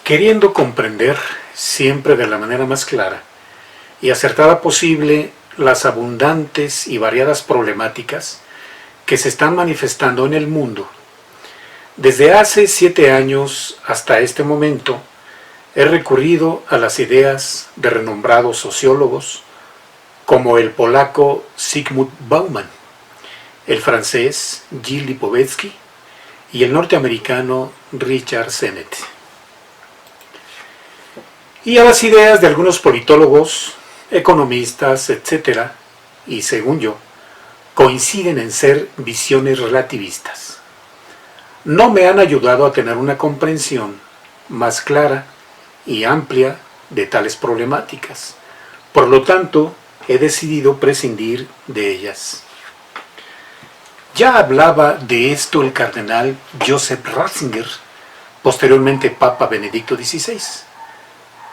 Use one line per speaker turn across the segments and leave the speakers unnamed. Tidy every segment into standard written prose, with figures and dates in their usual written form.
Queriendo comprender, siempre de la manera más clara y acertada posible, las abundantes y variadas problemáticas que se están manifestando en el mundo, desde hace 7 años hasta este momento, he recurrido a las ideas de renombrados sociólogos como el polaco Zygmunt Bauman, el francés Gilles Lipovetsky y el norteamericano Richard Sennett, y a las ideas de algunos politólogos, economistas, etc., y según yo, coinciden en ser visiones relativistas. No me han ayudado a tener una comprensión más clara y amplia de tales problemáticas. Por lo tanto, he decidido prescindir de ellas. Ya hablaba de esto el cardenal Joseph Ratzinger, posteriormente Papa Benedicto XVI.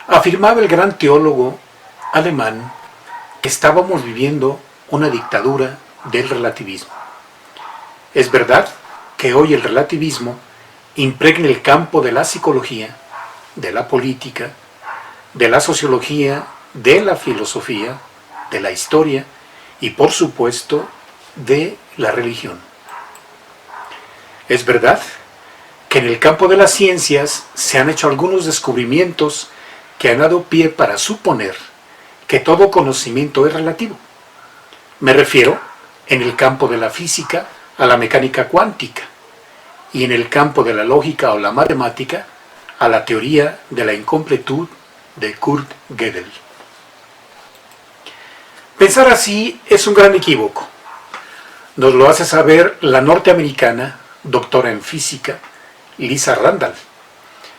Afirmaba el gran teólogo alemán que estábamos viviendo una dictadura del relativismo. Es verdad que hoy el relativismo impregna el campo de la psicología, de la política, de la sociología, de la filosofía, de la historia y, por supuesto, de la religión. Es verdad que en el campo de las ciencias se han hecho algunos descubrimientos que han dado pie para suponer que todo conocimiento es relativo. Me refiero, en el campo de la física, a la mecánica cuántica, y en el campo de la lógica o la matemática, a la teoría de la incompletud de Kurt Gödel. Pensar así es un gran equívoco. Nos lo hace saber la norteamericana, doctora en física, Lisa Randall,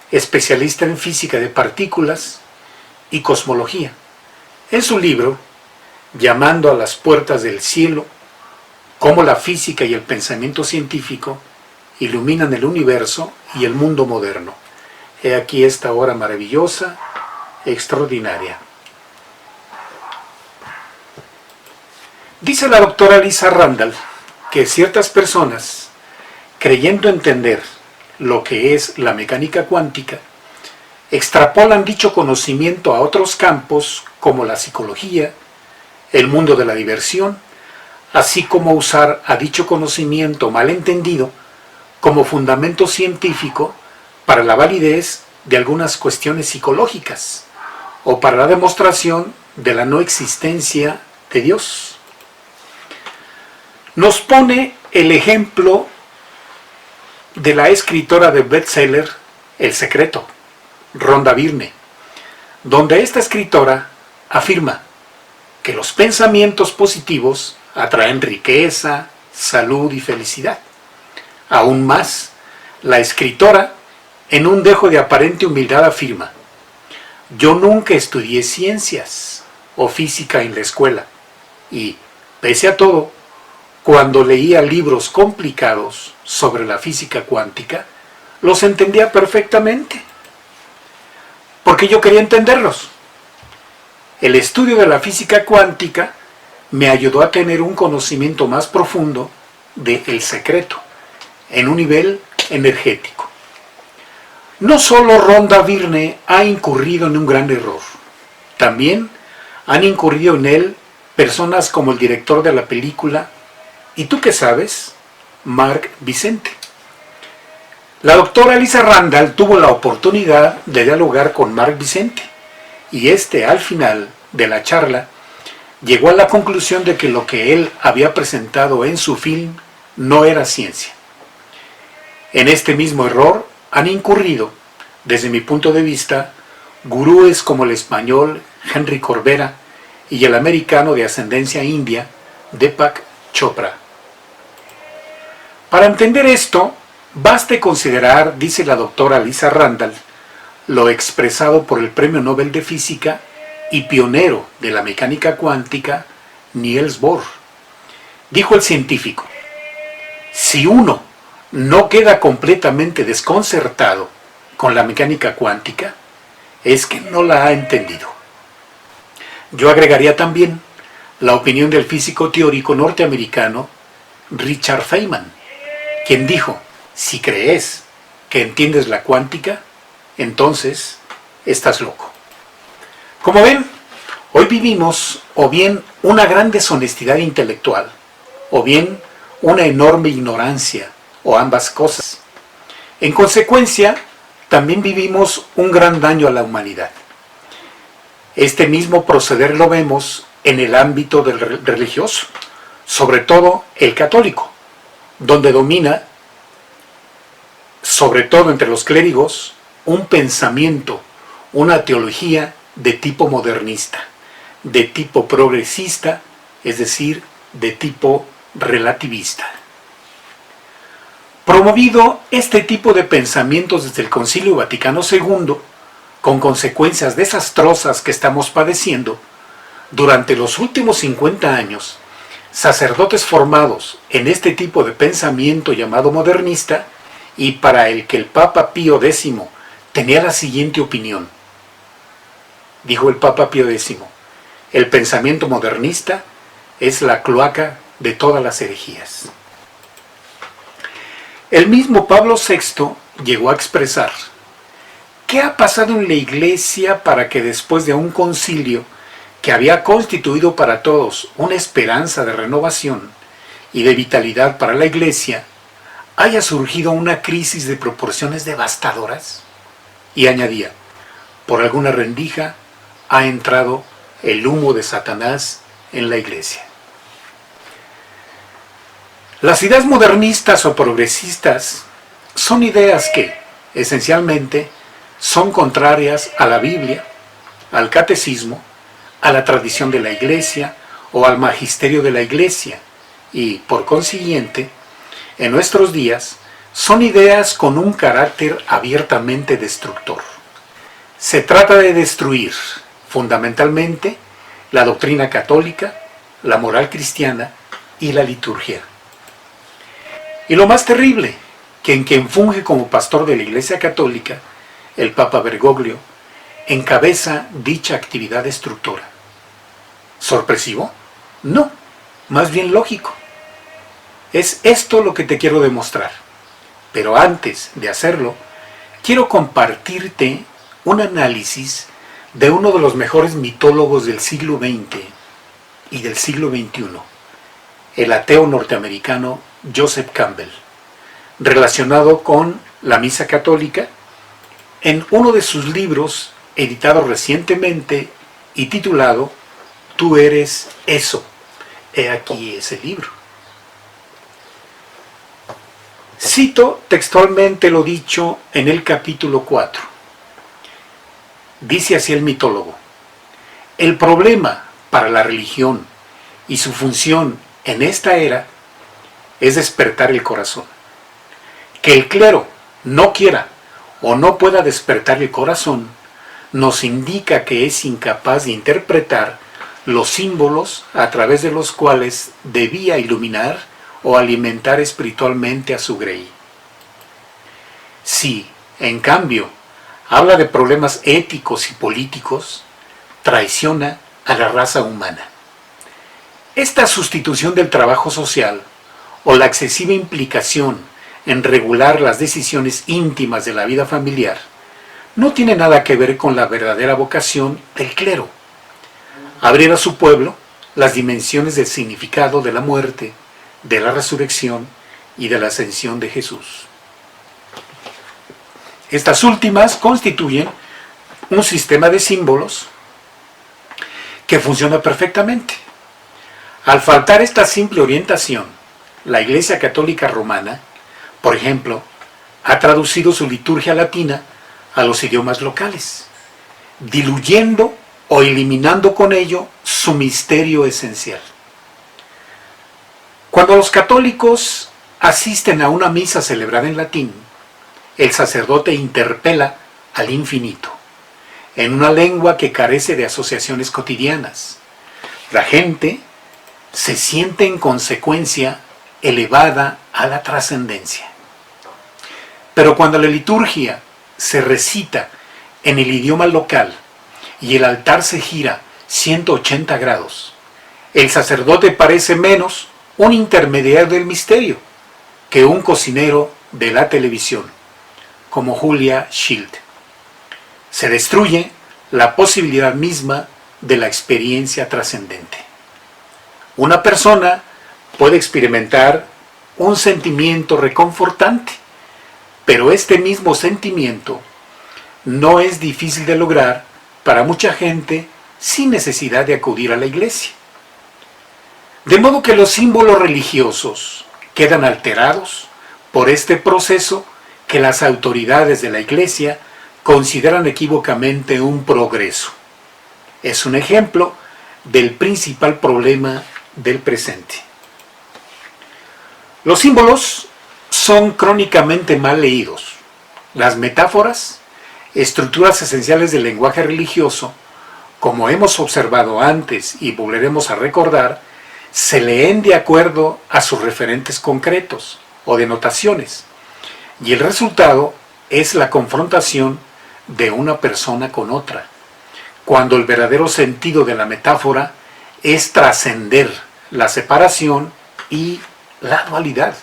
especialista en física de partículas y cosmología, en su libro Llamando a las puertas del cielo, cómo la física y el pensamiento científico iluminan el universo y el mundo moderno. He aquí esta obra maravillosa, extraordinaria. Dice la doctora Lisa Randall que ciertas personas, creyendo entender lo que es la mecánica cuántica, extrapolan dicho conocimiento a otros campos como la psicología, el mundo de la diversión, así como usar a dicho conocimiento malentendido como fundamento científico para la validez de algunas cuestiones psicológicas o para la demostración de la no existencia de Dios. Nos pone el ejemplo de la escritora de bestseller El Secreto, Rhonda Byrne, donde esta escritora afirma que los pensamientos positivos atraen riqueza, salud y felicidad. Aún más, la escritora, en un dejo de aparente humildad, afirma: yo nunca estudié ciencias o física en la escuela y, pese a todo, cuando leía libros complicados sobre la física cuántica, los entendía perfectamente, porque yo quería entenderlos. El estudio de la física cuántica me ayudó a tener un conocimiento más profundo de El Secreto, en un nivel energético. No solo Rhonda Byrne ha incurrido en un gran error, también han incurrido en él personas como el director de la película ¿Y tú qué sabes?, Mark Vicente. La doctora Lisa Randall tuvo la oportunidad de dialogar con Mark Vicente, y al final de la charla llegó a la conclusión de que lo que él había presentado en su film no era ciencia. En este mismo error han incurrido, desde mi punto de vista, gurúes como el español Henry Corbera y el americano de ascendencia india Deepak Chopra. Para entender esto, baste considerar, dice la doctora Lisa Randall, lo expresado por el Premio Nobel de Física y pionero de la mecánica cuántica, Niels Bohr. Dijo el científico: si uno no queda completamente desconcertado con la mecánica cuántica, es que no la ha entendido. Yo agregaría también la opinión del físico teórico norteamericano Richard Feynman, quien dijo: si crees que entiendes la cuántica, entonces estás loco. Como ven, hoy vivimos o bien una gran deshonestidad intelectual, o bien una enorme ignorancia, o ambas cosas. En consecuencia, también vivimos un gran daño a la humanidad. Este mismo proceder lo vemos en el ámbito del religioso, sobre todo el católico, donde domina, sobre todo entre los clérigos, un pensamiento, una teología de tipo modernista, de tipo progresista, es decir, de tipo relativista. Promovido este tipo de pensamientos desde el Concilio Vaticano II, con consecuencias desastrosas que estamos padeciendo, durante los últimos 50 años, sacerdotes formados en este tipo de pensamiento llamado modernista, y para el que el Papa Pío X tenía la siguiente opinión. Dijo el Papa Pío X, el pensamiento modernista es la cloaca de todas las herejías. El mismo Pablo VI llegó a expresar: ¿qué ha pasado en la Iglesia para que después de un concilio que había constituido para todos una esperanza de renovación y de vitalidad para la Iglesia, haya surgido una crisis de proporciones devastadoras? Y añadía: por alguna rendija ha entrado el humo de Satanás en la Iglesia. Las ideas modernistas o progresistas son ideas que, esencialmente, son contrarias a la Biblia, al catecismo, a la tradición de la Iglesia o al magisterio de la Iglesia y, por consiguiente, en nuestros días, son ideas con un carácter abiertamente destructor. Se trata de destruir, fundamentalmente, la doctrina católica, la moral cristiana y la liturgia. Y lo más terrible, que en quien funge como pastor de la Iglesia Católica, el Papa Bergoglio, encabeza dicha actividad destructora. ¿Sorpresivo? No, más bien lógico. Es esto lo que te quiero demostrar. Pero antes de hacerlo, quiero compartirte un análisis de uno de los mejores mitólogos del siglo XX y del siglo XXI, el ateo norteamericano Joseph Campbell, relacionado con la Misa Católica, en uno de sus libros editado recientemente y titulado Tú eres eso. He aquí ese libro. Cito textualmente lo dicho en el capítulo 4. Dice así el mitólogo: el problema para la religión y su función en esta era es despertar el corazón. Que el clero no quiera o no pueda despertar el corazón nos indica que es incapaz de interpretar los símbolos a través de los cuales debía iluminar o alimentar espiritualmente a su grey. Si, en cambio, habla de problemas éticos y políticos, traiciona a la raza humana. Esta sustitución del trabajo social o la excesiva implicación en regular las decisiones íntimas de la vida familiar no tiene nada que ver con la verdadera vocación del clero: abrir a su pueblo las dimensiones del significado de la muerte, de la resurrección y de la ascensión de Jesús. Estas últimas constituyen un sistema de símbolos que funciona perfectamente. Al faltar esta simple orientación, la Iglesia Católica Romana, por ejemplo, ha traducido su liturgia latina a los idiomas locales, diluyendo o eliminando con ello su misterio esencial. Cuando los católicos asisten a una misa celebrada en latín, el sacerdote interpela al infinito, en una lengua que carece de asociaciones cotidianas. La gente se siente en consecuencia elevada a la trascendencia. Pero cuando la liturgia se recita en el idioma local y el altar se gira 180 grados, el sacerdote parece menos un intermediario del misterio que un cocinero de la televisión, como Julia Child. Se destruye la posibilidad misma de la experiencia trascendente. Una persona puede experimentar un sentimiento reconfortante, pero este mismo sentimiento no es difícil de lograr para mucha gente sin necesidad de acudir a la iglesia. De modo que los símbolos religiosos quedan alterados por este proceso que las autoridades de la iglesia consideran equívocamente un progreso. Es un ejemplo del principal problema del presente. Los símbolos son crónicamente mal leídos. Las metáforas, estructuras esenciales del lenguaje religioso, como hemos observado antes y volveremos a recordar, se leen de acuerdo a sus referentes concretos o denotaciones, y el resultado es la confrontación de una persona con otra, cuando el verdadero sentido de la metáfora es trascender la separación y la dualidad.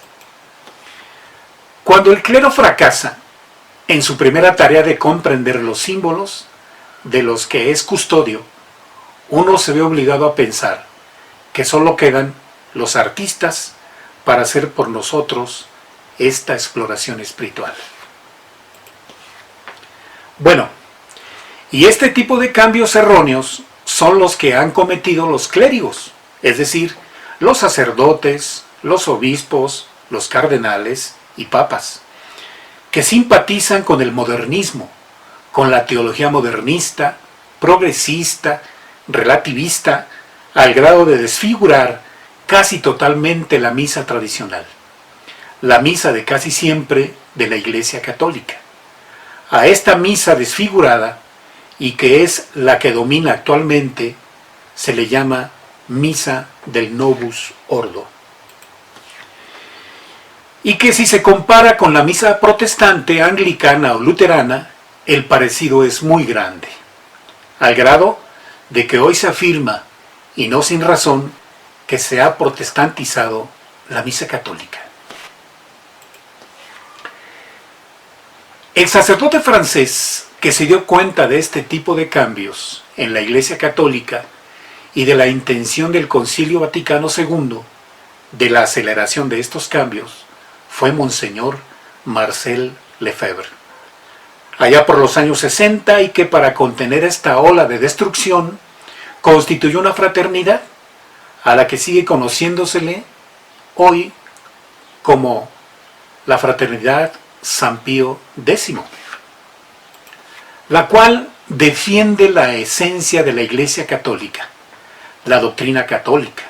Cuando el clero fracasa en su primera tarea de comprender los símbolos de los que es custodio, uno se ve obligado a pensar que solo quedan los artistas para hacer por nosotros esta exploración espiritual. Bueno, y este tipo de cambios erróneos son los que han cometido los clérigos, es decir, los sacerdotes, los obispos, los cardenales y papas, que simpatizan con el modernismo, con la teología modernista, progresista, relativista, al grado de desfigurar casi totalmente la misa tradicional, la misa de casi siempre de la Iglesia Católica. A esta misa desfigurada, y que es la que domina actualmente, se le llama misa del Novus Ordo. Y que si se compara con la misa protestante, anglicana o luterana, el parecido es muy grande, al grado de que hoy se afirma, y no sin razón, que se ha protestantizado la misa católica. El sacerdote francés que se dio cuenta de este tipo de cambios en la Iglesia Católica y de la intención del Concilio Vaticano II de la aceleración de estos cambios fue Monseñor Marcel Lefebvre, allá por los años 60, y que para contener esta ola de destrucción constituyó una fraternidad a la que sigue conociéndosele hoy como la Fraternidad San Pío X, la cual defiende la esencia de la Iglesia Católica, la doctrina católica,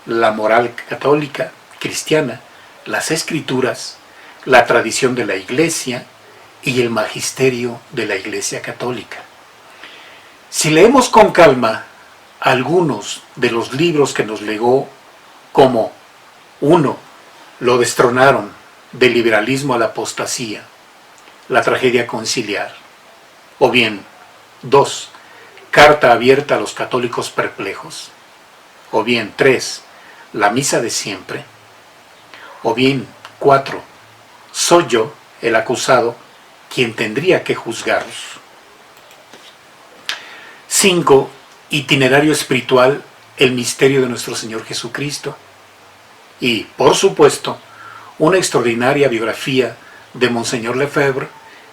la moral católica, cristiana, las escrituras, la tradición de la Iglesia y el magisterio de la Iglesia Católica. Si leemos con calma algunos de los libros que nos legó, como 1. Lo destronaron del liberalismo a la apostasía, la tragedia conciliar, o bien 2. Carta abierta a los católicos perplejos, o bien 3. La misa de siempre, o bien 4. Soy yo, el acusado, quien tendría que juzgaros. 5. Itinerario espiritual, el misterio de nuestro Señor Jesucristo. Y, por supuesto, una extraordinaria biografía de Monseñor Lefebvre,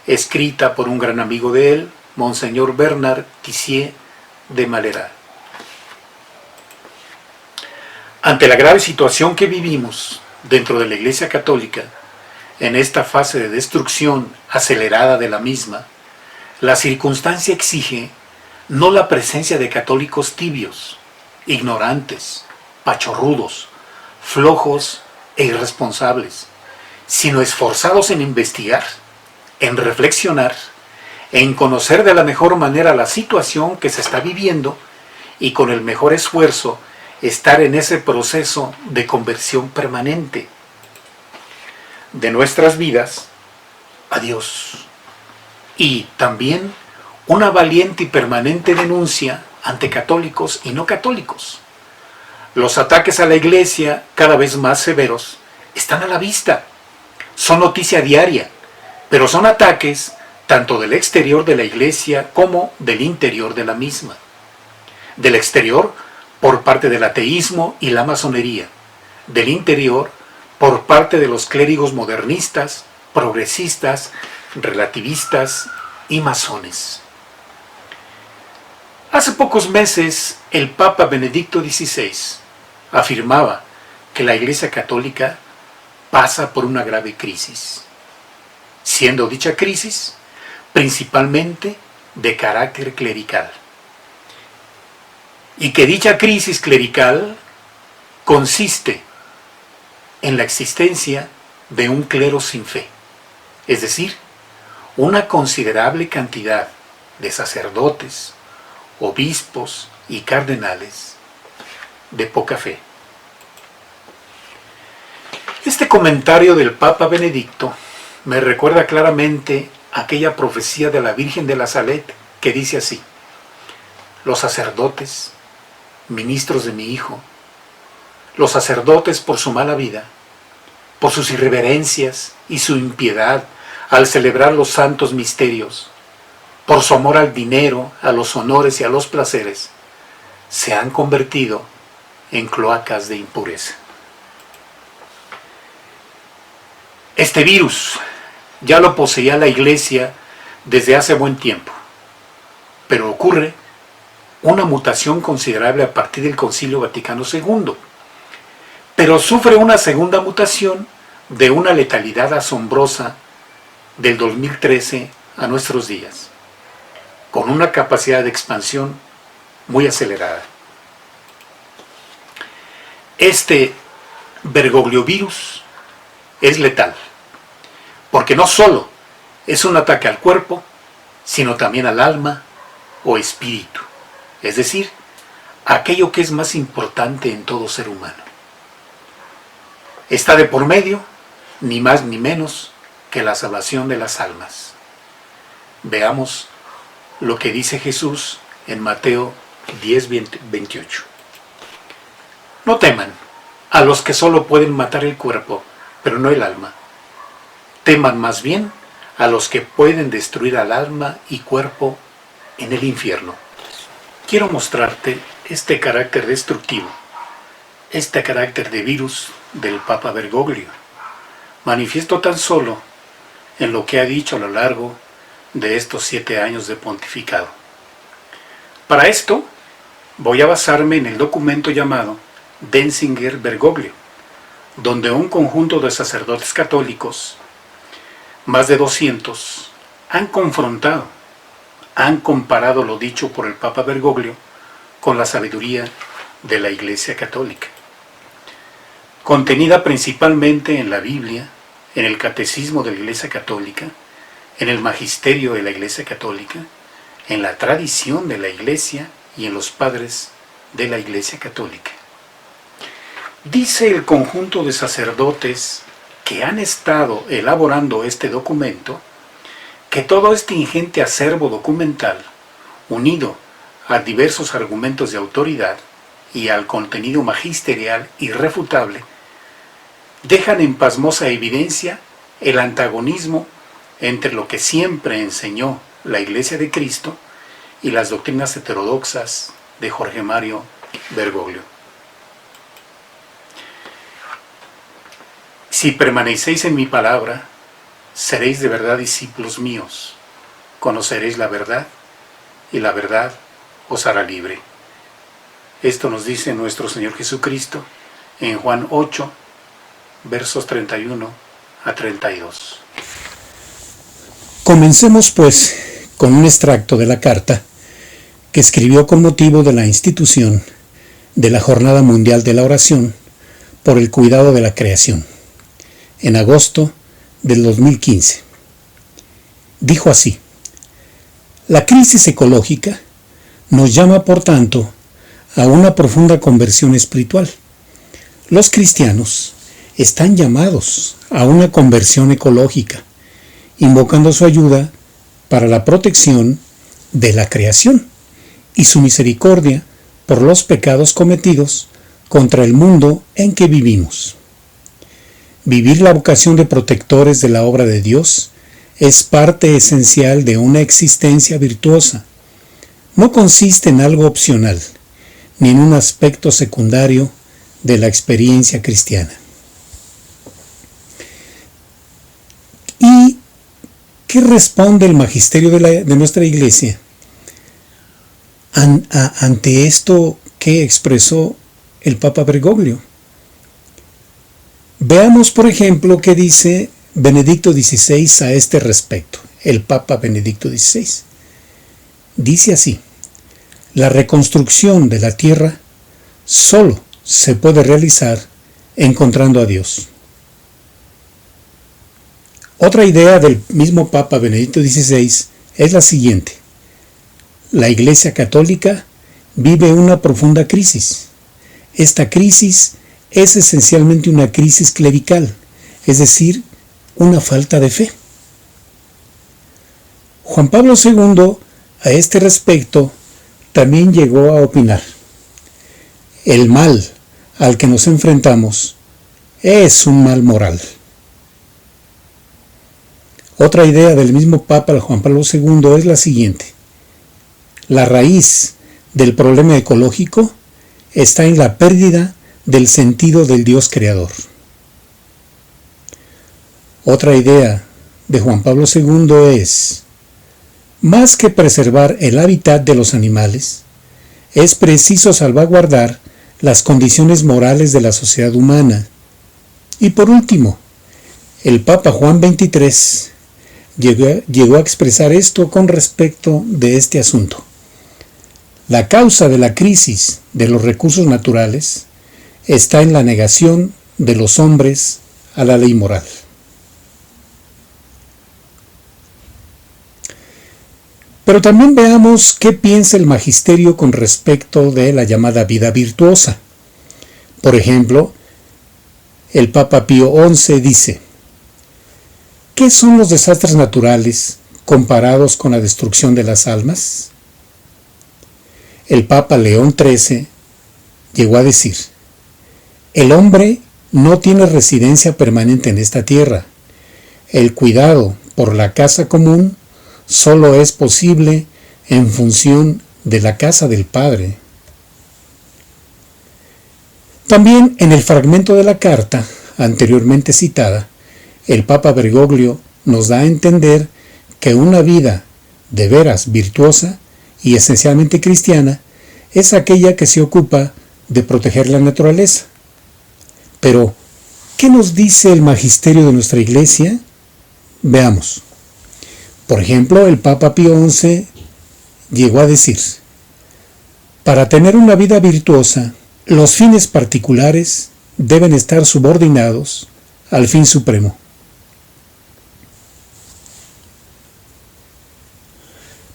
escrita por un gran amigo de él, Monseñor Bernard Tissier de Malherbe. Ante la grave situación que vivimos dentro de la Iglesia Católica, en esta fase de destrucción acelerada de la misma, la circunstancia exige no la presencia de católicos tibios, ignorantes, pachorrudos, flojos e irresponsables, sino esforzados en investigar, en reflexionar, en conocer de la mejor manera la situación que se está viviendo y con el mejor esfuerzo estar en ese proceso de conversión permanente de nuestras vidas a Dios. Y también una valiente y permanente denuncia ante católicos y no católicos. Los ataques a la Iglesia, cada vez más severos, están a la vista. Son noticia diaria, pero son ataques tanto del exterior de la iglesia como del interior de la misma. Del exterior, por parte del ateísmo y la masonería. Del interior, por parte de los clérigos modernistas, progresistas, relativistas y masones. Hace pocos meses, el Papa Benedicto XVI afirmaba que la Iglesia Católica pasa por una grave crisis, siendo dicha crisis principalmente de carácter clerical. Y que dicha crisis clerical consiste en la existencia de un clero sin fe, es decir, una considerable cantidad de sacerdotes, obispos y cardenales de poca fe. Este comentario del Papa Benedicto me recuerda claramente aquella profecía de la Virgen de la Salette que dice así: los sacerdotes, ministros de mi Hijo, los sacerdotes por su mala vida, por sus irreverencias y su impiedad al celebrar los santos misterios, por su amor al dinero, a los honores y a los placeres, se han convertido en cloacas de impureza. Este virus ya lo poseía la Iglesia desde hace buen tiempo, pero ocurre una mutación considerable a partir del Concilio Vaticano II, pero sufre una segunda mutación de una letalidad asombrosa del 2013 a nuestros días, con una capacidad de expansión muy acelerada. Este Bergogliovirus es letal, porque no solo es un ataque al cuerpo, sino también al alma o espíritu, es decir, aquello que es más importante en todo ser humano. Está de por medio, ni más ni menos, que la salvación de las almas. Veamos lo que dice Jesús en Mateo 10:28. No teman a los que solo pueden matar el cuerpo, pero no el alma. Teman más bien a los que pueden destruir al alma y cuerpo en el infierno. Quiero mostrarte este carácter destructivo, este carácter de virus del Papa Bergoglio, manifiesto tan solo en lo que ha dicho a lo largo de estos 7 años de pontificado. Para esto, voy a basarme en el documento llamado Denzinger Bergoglio, donde un conjunto de sacerdotes católicos, más de 200, han confrontado, han comparado lo dicho por el Papa Bergoglio con la sabiduría de la Iglesia Católica, contenida principalmente en la Biblia, en el Catecismo de la Iglesia Católica, en el Magisterio de la Iglesia Católica, en la tradición de la Iglesia y en los padres de la Iglesia Católica. Dice el conjunto de sacerdotes que han estado elaborando este documento que todo este ingente acervo documental, unido a diversos argumentos de autoridad y al contenido magisterial irrefutable, dejan en pasmosa evidencia el antagonismo entre lo que siempre enseñó la Iglesia de Cristo y las doctrinas heterodoxas de Jorge Mario Bergoglio. Si permanecéis en mi palabra, seréis de verdad discípulos míos, conoceréis la verdad, y la verdad os hará libre. Esto nos dice nuestro Señor Jesucristo en Juan 8, versos 31 a 32. Comencemos pues con un extracto de la carta que escribió con motivo de la institución de la Jornada Mundial de la Oración por el Cuidado de la Creación, en agosto del 2015. Dijo así: la crisis ecológica nos llama, por tanto, a una profunda conversión espiritual. Los cristianos están llamados a una conversión ecológica, invocando su ayuda para la protección de la creación y su misericordia por los pecados cometidos contra el mundo en que vivimos. Vivir la vocación de protectores de la obra de Dios
es parte esencial de una existencia virtuosa. No consiste en algo opcional, ni en un aspecto secundario de la experiencia cristiana. ¿Y qué responde el magisterio de nuestra Iglesia ante esto que expresó el Papa Bergoglio? Veamos, por ejemplo, qué dice Benedicto XVI a este respecto, el Papa Benedicto XVI. Dice así: la reconstrucción de la tierra solo se puede realizar encontrando a Dios. Otra idea del mismo Papa Benedicto XVI es la siguiente: la Iglesia Católica vive una profunda crisis. Esta crisis es esencialmente una crisis clerical, es decir, una falta de fe. Juan Pablo II, a este respecto, también llegó a opinar: el mal al que nos enfrentamos es un mal moral. Otra idea del mismo Papa Juan Pablo II es la siguiente: la raíz del problema ecológico está en la pérdida del sentido del Dios creador. Otra idea de Juan Pablo II es: más que preservar el hábitat de los animales, es preciso salvaguardar las condiciones morales de la sociedad humana. Y por último, el Papa Juan XXIII llegó a expresar esto con respecto de este asunto: la causa de la crisis de los recursos naturales está en la negación de los hombres a la ley moral. Pero también veamos qué piensa el magisterio con respecto de la llamada vida virtuosa. Por ejemplo, el Papa Pío XI dice: ¿qué son los desastres naturales comparados con la destrucción de las almas? El Papa León XIII llegó a decir: el hombre no tiene residencia permanente en esta tierra. El cuidado por la casa común solo es posible en función de la casa del Padre. También en el fragmento de la carta anteriormente citada, el Papa Bergoglio nos da a entender que una vida de veras virtuosa y esencialmente cristiana es aquella que se ocupa de proteger la naturaleza. Pero, ¿qué nos dice el magisterio de nuestra Iglesia? Veamos. Por ejemplo, el Papa Pío XI llegó a decir: para tener una vida virtuosa, los fines particulares deben estar subordinados al fin supremo.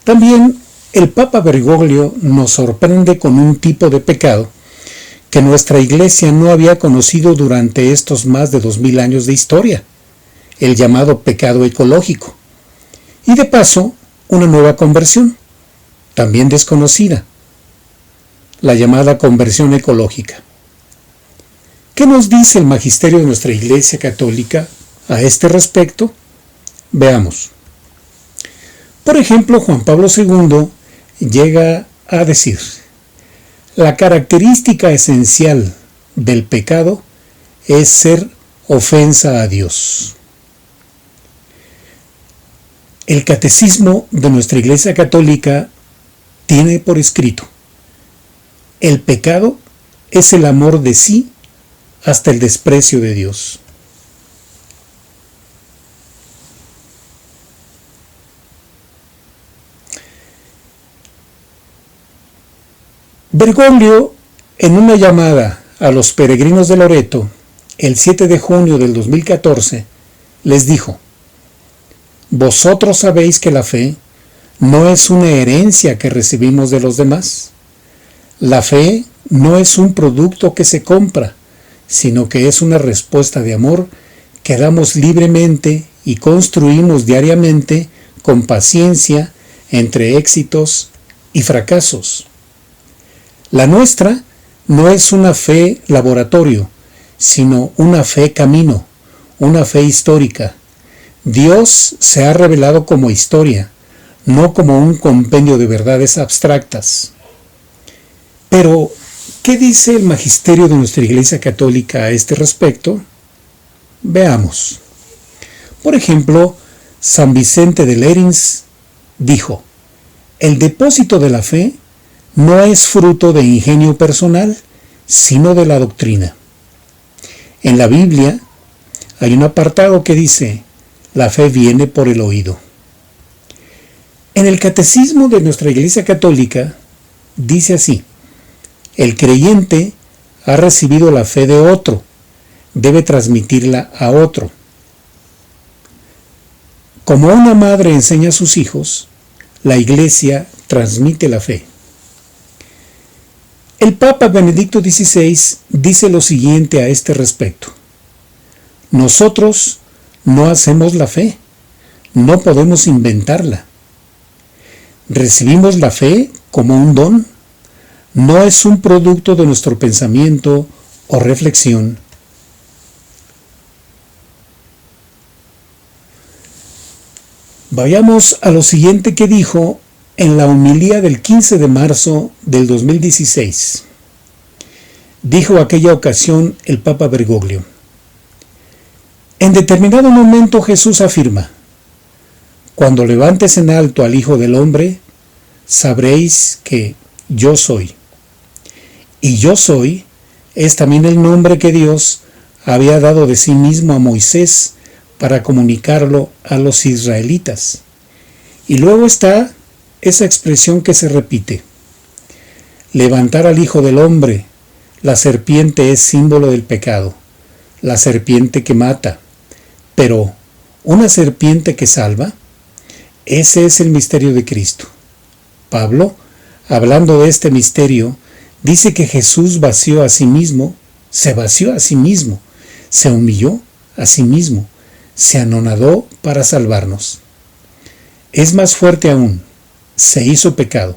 También el Papa Bergoglio nos sorprende con un tipo de pecado que nuestra Iglesia no había conocido durante estos más de 2000 años de historia: el llamado pecado ecológico. Y de paso, una nueva conversión, también desconocida: la llamada conversión ecológica. ¿Qué nos dice el magisterio de nuestra Iglesia Católica a este respecto? Veamos. Por ejemplo, Juan Pablo II llega a decir: la característica esencial del pecado es ser ofensa a Dios. El catecismo de nuestra Iglesia Católica tiene por escrito: el pecado es el amor de sí hasta el desprecio de Dios. Bergoglio, en una llamada a los peregrinos de Loreto, el 7 de junio del 2014, les dijo: vosotros sabéis que la fe no es una herencia que recibimos de los demás. La fe no es un producto que se compra, sino que es una respuesta de amor que damos libremente y construimos diariamente con paciencia entre éxitos y fracasos. La nuestra no es una fe laboratorio, sino una fe camino, una fe histórica, Dios se ha revelado como historia, no como un compendio de verdades abstractas. Pero, ¿qué dice el magisterio de nuestra Iglesia Católica a este respecto? Veamos. Por ejemplo, San Vicente de Lérins dijo: el depósito de la fe no es fruto de ingenio personal, sino de la doctrina. En la Biblia hay un apartado que dice: la fe viene por el oído. En el Catecismo de nuestra Iglesia Católica dice así: el creyente ha recibido la fe de otro, debe transmitirla a otro. Como una madre enseña a sus hijos, la Iglesia transmite la fe. El Papa Benedicto XVI dice lo siguiente a este respecto: nosotros no hacemos la fe, no podemos inventarla. Recibimos la fe como un don, no es un producto de nuestro pensamiento o reflexión. Vayamos a lo siguiente que dijo en la homilía del 15 de marzo del 2016. Dijo aquella ocasión el Papa Bergoglio: en determinado momento Jesús afirma: cuando levantes en alto al Hijo del Hombre, sabréis que yo soy. Y yo soy es también el nombre que Dios había dado de sí mismo a Moisés para comunicarlo a los israelitas. Y luego está esa expresión que se repite: levantar al Hijo del Hombre. La serpiente es símbolo del pecado, la serpiente que mata, pero una serpiente que salva. Ese es el misterio de Cristo. Pablo, hablando de este misterio, dice que Jesús vació a sí mismo, se vació a sí mismo, se humilló a sí mismo, se anonadó para salvarnos. Es más fuerte aún, se hizo pecado.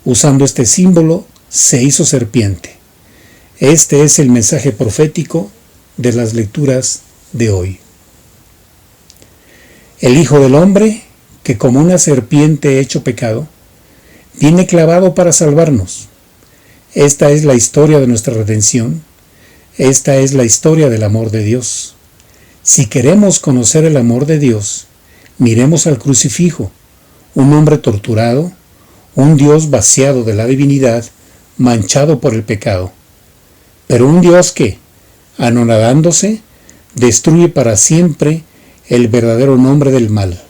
Usando este símbolo, se hizo serpiente. Este es el mensaje profético de las lecturas de hoy. El Hijo del Hombre, que como una serpiente hecho pecado, viene clavado para salvarnos. Esta es la historia de nuestra redención. Esta es la historia del amor de Dios. Si queremos conocer el amor de Dios, miremos al crucifijo, un hombre torturado, un Dios vaciado de la divinidad, manchado por el pecado, pero un Dios que, anonadándose, destruye para siempre el verdadero nombre del mal,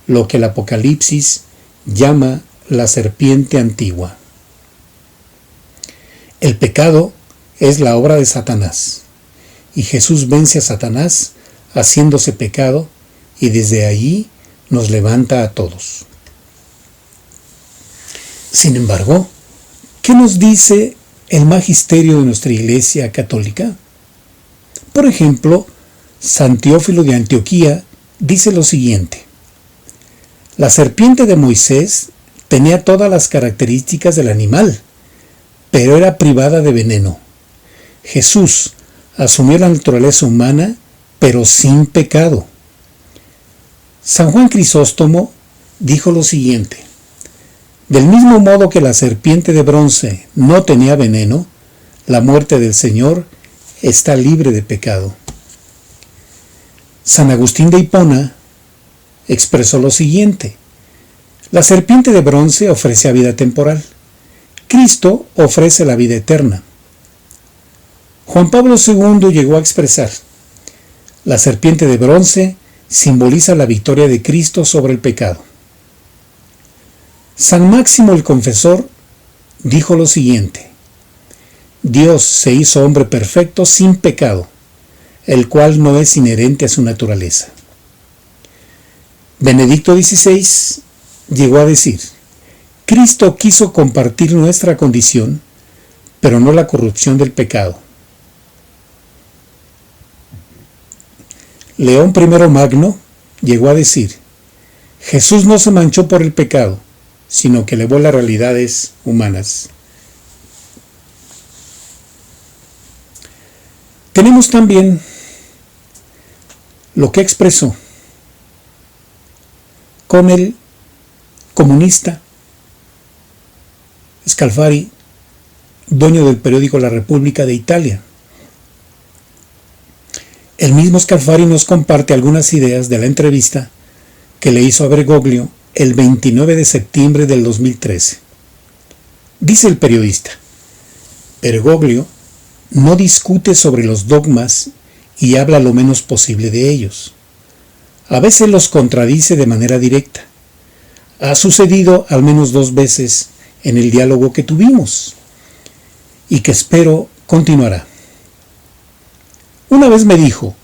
lo que el Apocalipsis llama la serpiente antigua. El pecado es la obra de Satanás, y Jesús vence a Satanás haciéndose pecado, y desde allí nos levanta a todos. Sin embargo, ¿qué nos dice el magisterio de nuestra Iglesia Católica? Por ejemplo, San Teófilo de Antioquía dice lo siguiente: la serpiente de Moisés tenía todas las características del animal, pero era privada de veneno. Jesús asumió la naturaleza humana, pero sin pecado. San Juan Crisóstomo dijo lo siguiente: del mismo modo que la serpiente de bronce no tenía veneno, la muerte del Señor está libre de pecado. San Agustín de Hipona expresó lo siguiente: la serpiente de bronce ofrece vida temporal, Cristo ofrece la vida eterna. Juan Pablo II llegó a expresar: la serpiente de bronce simboliza la victoria de Cristo sobre el pecado. San Máximo el Confesor dijo lo siguiente: Dios se hizo hombre perfecto sin pecado, el cual no es inherente a su naturaleza. Benedicto XVI llegó a decir: Cristo quiso compartir nuestra condición, pero no la corrupción del pecado. León I Magno llegó a decir: Jesús no se manchó por el pecado, sino que elevó las realidades humanas. Tenemos también lo que expresó con el comunista Scalfari, dueño del periódico La Repubblica de Italia. El mismo Scalfari nos comparte algunas ideas de la entrevista que le hizo a Bergoglio el 29 de septiembre del 2013. Dice el periodista: Bergoglio no discute sobre los dogmas y habla lo menos posible de ellos. A veces los contradice de manera directa. Ha sucedido al menos 2 veces en el diálogo que tuvimos y que espero continuará. Una vez me dijo,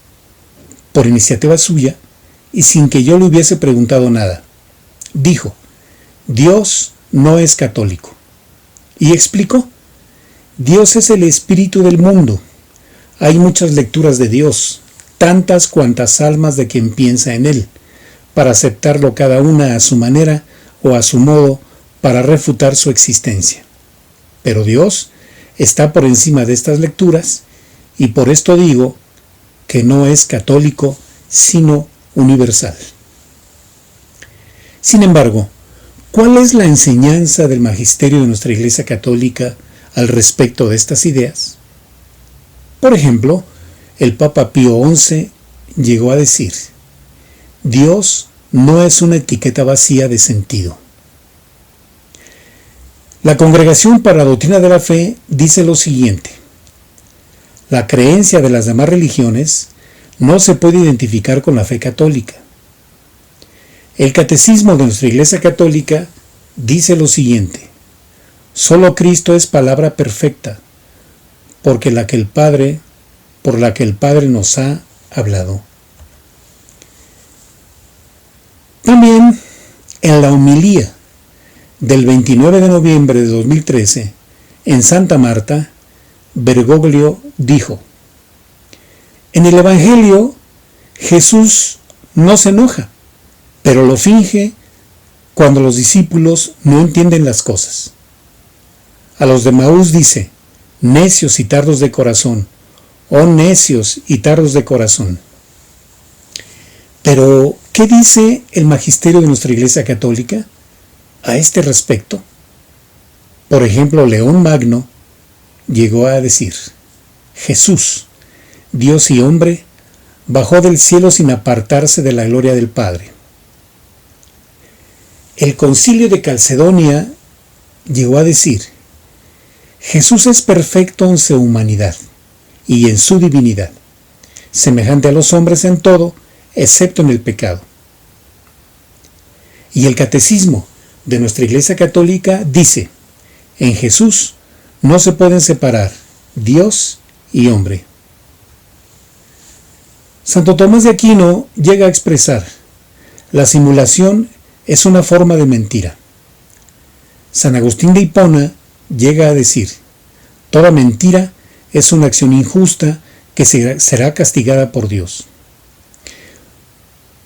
por iniciativa suya y sin que yo le hubiese preguntado nada, dijo: Dios no es católico. Y explicó: Dios es el espíritu del mundo. Hay muchas lecturas de Dios, tantas cuantas almas de quien piensa en él, para aceptarlo cada una a su manera o a su modo para refutar su existencia. Pero Dios está por encima de estas lecturas y por esto digo que no es católico, sino universal. Sin embargo, ¿cuál es la enseñanza del magisterio de nuestra Iglesia Católica al respecto de estas ideas? Por ejemplo, el Papa Pío XI llegó a decir: Dios no es una etiqueta vacía de sentido. La Congregación para la Doctrina de la Fe dice lo siguiente: la creencia de las demás religiones no se puede identificar con la fe católica. El Catecismo de nuestra Iglesia Católica dice lo siguiente: solo Cristo es palabra perfecta, por la que el Padre nos ha hablado. También en la homilía del 29 de noviembre de 2013 en Santa Marta, Bergoglio dijo: en el Evangelio Jesús no se enoja, pero lo finge cuando los discípulos no entienden las cosas. A los de Maús dice: necios y tardos de corazón, oh necios y tardos de corazón. Pero, ¿qué dice el magisterio de nuestra Iglesia Católica a este respecto? Por ejemplo, León Magno llegó a decir: Jesús, Dios y hombre, bajó del cielo sin apartarse de la gloria del Padre. El Concilio de Calcedonia llegó a decir: Jesús es perfecto en su humanidad y en su divinidad, semejante a los hombres en todo, excepto en el pecado. Y el Catecismo de nuestra Iglesia Católica dice: en Jesús no se pueden separar Dios y hombre. Santo Tomás de Aquino llega a expresar: la simulación es una forma de mentira. San Agustín de Hipona llega a decir: toda mentira es una acción injusta que será castigada por Dios.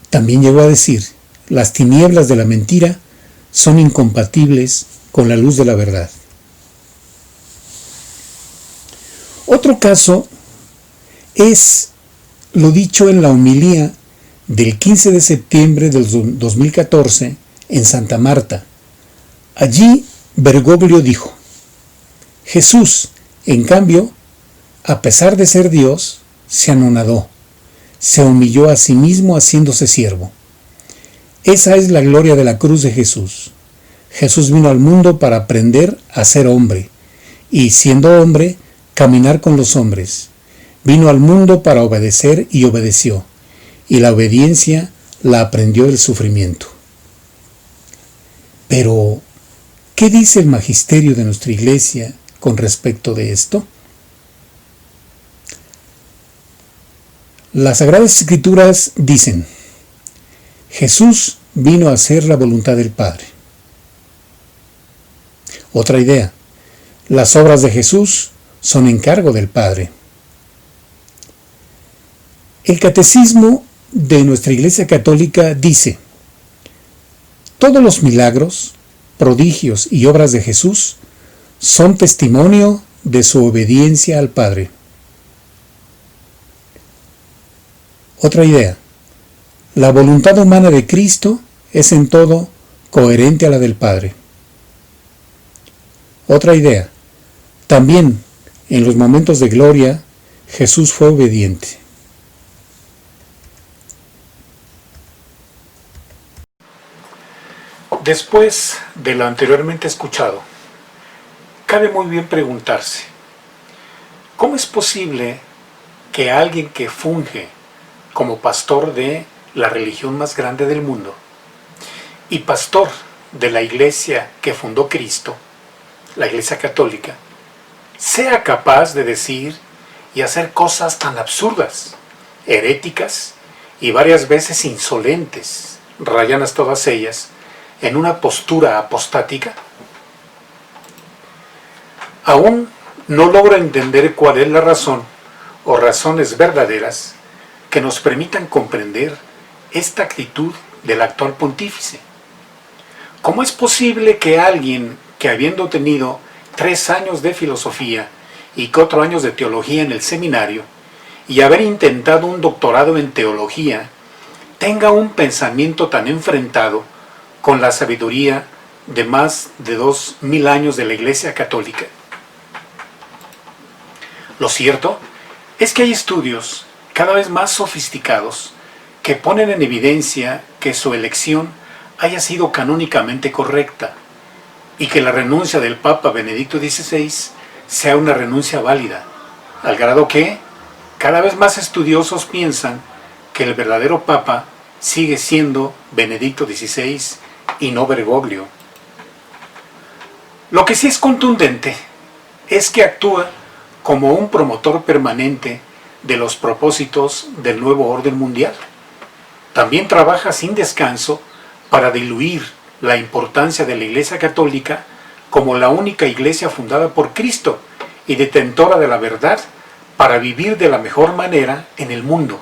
También llegó a decir: las tinieblas de la mentira son incompatibles con la luz de la verdad. Otro caso es lo dicho en la homilía del 15 de septiembre del 2014 en Santa Marta. Allí Bergoglio dijo: Jesús, en cambio, a pesar de ser Dios, se anonadó, se humilló a sí mismo haciéndose siervo. Esa es la gloria de la cruz de Jesús. Jesús vino al mundo para aprender a ser hombre y, siendo hombre, caminar con los hombres. Vino al mundo para obedecer y obedeció, y la obediencia la aprendió del sufrimiento. Pero, ¿qué dice el magisterio de nuestra Iglesia con respecto de esto? Las Sagradas Escrituras dicen: Jesús vino a hacer la voluntad del Padre. Otra idea: las obras de Jesús son encargo del Padre. El Catecismo de nuestra Iglesia Católica dice: todos los milagros, prodigios y obras de Jesús son testimonio de su obediencia al Padre. Otra idea: la voluntad humana de Cristo es en todo coherente a la del Padre. Otra idea. También, en los momentos de gloria, Jesús fue obediente.
Después de lo anteriormente escuchado, cabe muy bien preguntarse, ¿cómo es posible que alguien que funge como pastor de la religión más grande del mundo y pastor de la iglesia que fundó Cristo, la Iglesia Católica, sea capaz de decir y hacer cosas tan absurdas, heréticas y varias veces insolentes, rayanas todas ellas, en una postura apostática? Aún no logro entender cuál es la razón o razones verdaderas que nos permitan comprender esta actitud del actual pontífice. ¿Cómo es posible que alguien que, habiendo tenido 3 años de filosofía y 4 años de teología en el seminario y haber intentado un doctorado en teología, tenga un pensamiento tan enfrentado con la sabiduría de más de 2000 años de la Iglesia Católica? Lo cierto es que hay estudios cada vez más sofisticados que ponen en evidencia que su elección haya sido canónicamente correcta y que la renuncia del Papa Benedicto XVI sea una renuncia válida, al grado que cada vez más estudiosos piensan que el verdadero Papa sigue siendo Benedicto XVI y no Bergoglio. Lo que sí es contundente es que actúa como un promotor permanente de los propósitos del nuevo orden mundial. También trabaja sin descanso para diluir la importancia de la Iglesia Católica como la única iglesia fundada por Cristo y detentora de la verdad para vivir de la mejor manera en el mundo,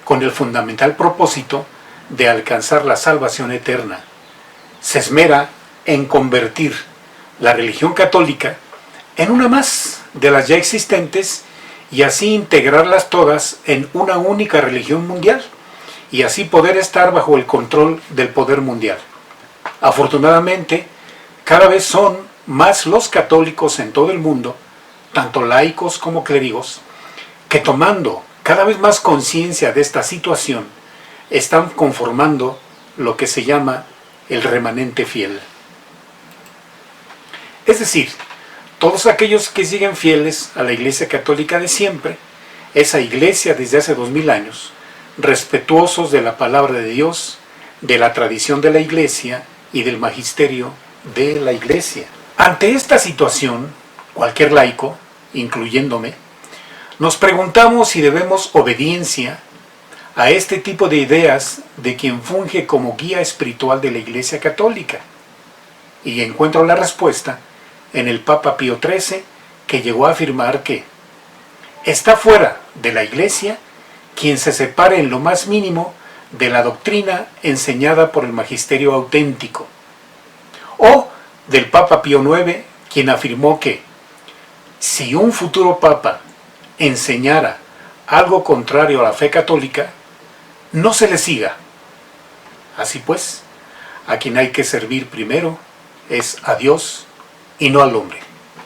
con el fundamental propósito de alcanzar la salvación eterna. Se esmera en convertir la religión católica en una más de las ya existentes y así integrarlas todas en una única religión mundial y así poder estar bajo el control del poder mundial. Afortunadamente, cada vez son más los católicos en todo el mundo, tanto laicos como clérigos, que tomando cada vez más conciencia de esta situación, están conformando lo que se llama el remanente fiel. Es decir, todos aquellos que siguen fieles a la Iglesia Católica de siempre, esa iglesia desde hace 2000 años, respetuosos de la palabra de Dios, de la tradición de la Iglesia y del magisterio de la Iglesia. Ante esta situación, cualquier laico, incluyéndome, nos preguntamos si debemos obediencia a este tipo de ideas de quien funge como guía espiritual de la Iglesia Católica. Y encuentro la respuesta en el Papa Pío XIII, que llegó a afirmar que está fuera de la Iglesia quien se separe en lo más mínimo de la doctrina enseñada por el magisterio auténtico. O del Papa Pío IX, quien afirmó que si un futuro Papa enseñara algo contrario a la fe católica, no se le siga. Así pues, a quien hay que servir primero es a Dios y no al hombre.